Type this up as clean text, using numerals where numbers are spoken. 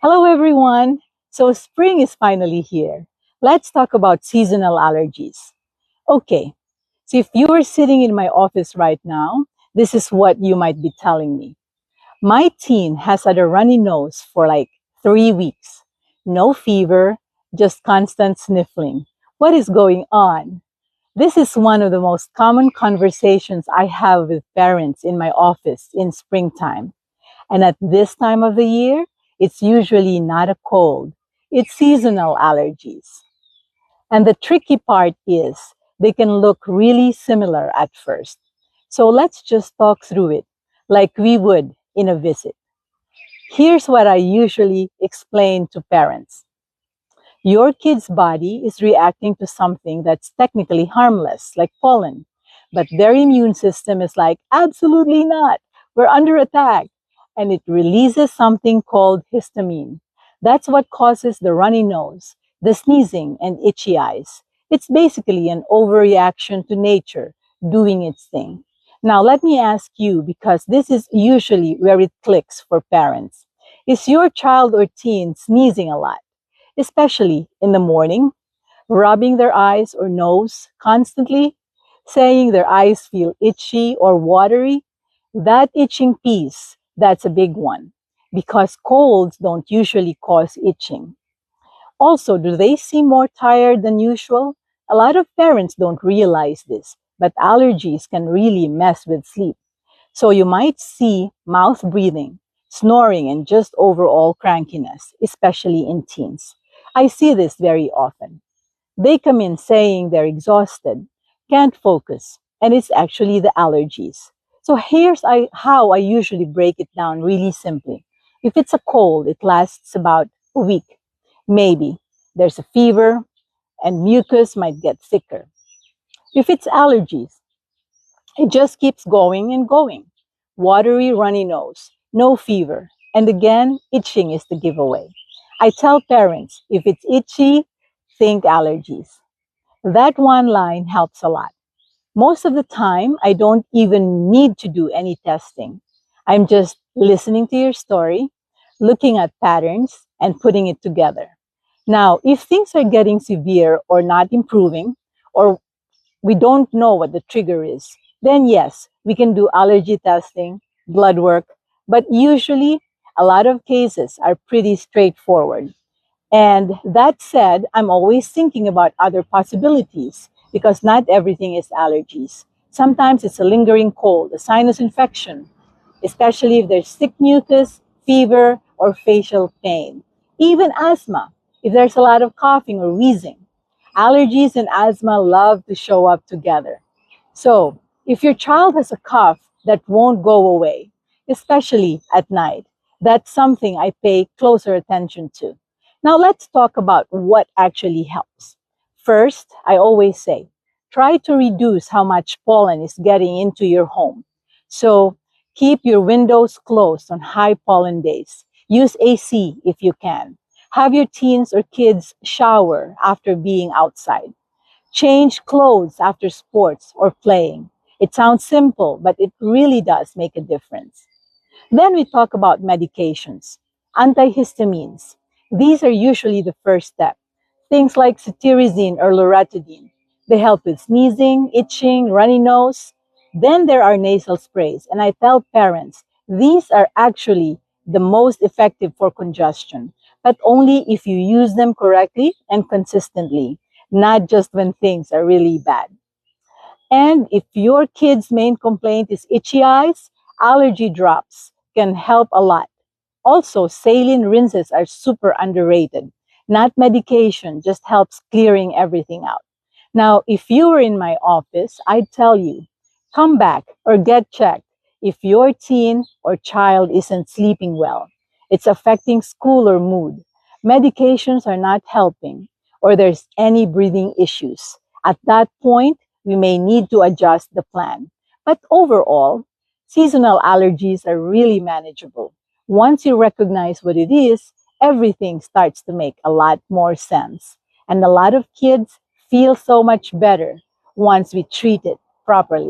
Hello, everyone. So, spring is finally here. Let's talk about seasonal allergies. Okay, so if you were sitting in my office right now, this is what you might be telling me. My teen has had a runny nose for like 3 weeks. No fever, just constant sniffling. What is going on? This is one of the most common conversations I have with parents in my office in springtime. And at this time of the year, it's usually not a cold, it's seasonal allergies. And the tricky part is they can look really similar at first. So let's just talk through it like we would in a visit. Here's what I usually explain to parents. Your kid's body is reacting to something that's technically harmless, like pollen, but their immune system is like, absolutely not. We're under attack. And it releases something called histamine. That's what causes the runny nose, the sneezing, and itchy eyes. It's basically an overreaction to nature doing its thing. Now, let me ask you, because this is usually where it clicks for parents. Is your child or teen sneezing a lot, especially in the morning, rubbing their eyes or nose constantly, saying their eyes feel itchy or watery? That itching piece, that's a big one because colds don't usually cause itching. Also, do they seem more tired than usual? A lot of parents don't realize this, but allergies can really mess with sleep. So you might see mouth breathing, snoring, and just overall crankiness, especially in teens. I see this very often. They come in saying they're exhausted, can't focus, and it's actually the allergies. So how I usually break it down really simply. If it's a cold, it lasts about a week. Maybe there's a fever and mucus might get thicker. If it's allergies, it just keeps going and going. Watery, runny nose, no fever, and again, itching is the giveaway. I tell parents, if it's itchy, think allergies. That one line helps a lot. Most of the time, I don't even need to do any testing. I'm just listening to your story, looking at patterns, and putting it together. Now, if things are getting severe or not improving, or we don't know what the trigger is, then yes, we can do allergy testing, blood work, but usually a lot of cases are pretty straightforward. And that said, I'm always thinking about other possibilities because not everything is allergies. Sometimes it's a lingering cold, a sinus infection, especially if there's thick mucus, fever, or facial pain. Even asthma, if there's a lot of coughing or wheezing. Allergies and asthma love to show up together. So, if your child has a cough that won't go away, especially at night, that's something I pay closer attention to. Now, let's talk about what actually helps. First, I always say, try to reduce how much pollen is getting into your home. So, keep your windows closed on high pollen days. Use AC if you can. Have your teens or kids shower after being outside. Change clothes after sports or playing. It sounds simple, but it really does make a difference. Then we talk about medications. Antihistamines. These are usually the first step. Things like cetirizine or loratadine. They help with sneezing, itching, runny nose. Then there are nasal sprays, and I tell parents these are actually the most effective for congestion, but only if you use them correctly and consistently, not just when things are really bad. And if your kid's main complaint is itchy eyes, allergy drops can help a lot. Also, saline rinses are super underrated. Not medication, just helps clearing everything out. Now, if you were in my office, I'd tell you, come back or get checked if your teen or child isn't sleeping well. It's affecting school or mood. Medications are not helping, or there's any breathing issues. At that point, we may need to adjust the plan. But overall, seasonal allergies are really manageable. Once you recognize what it is, everything starts to make a lot more sense. And a lot of kids feel so much better once we treat it properly.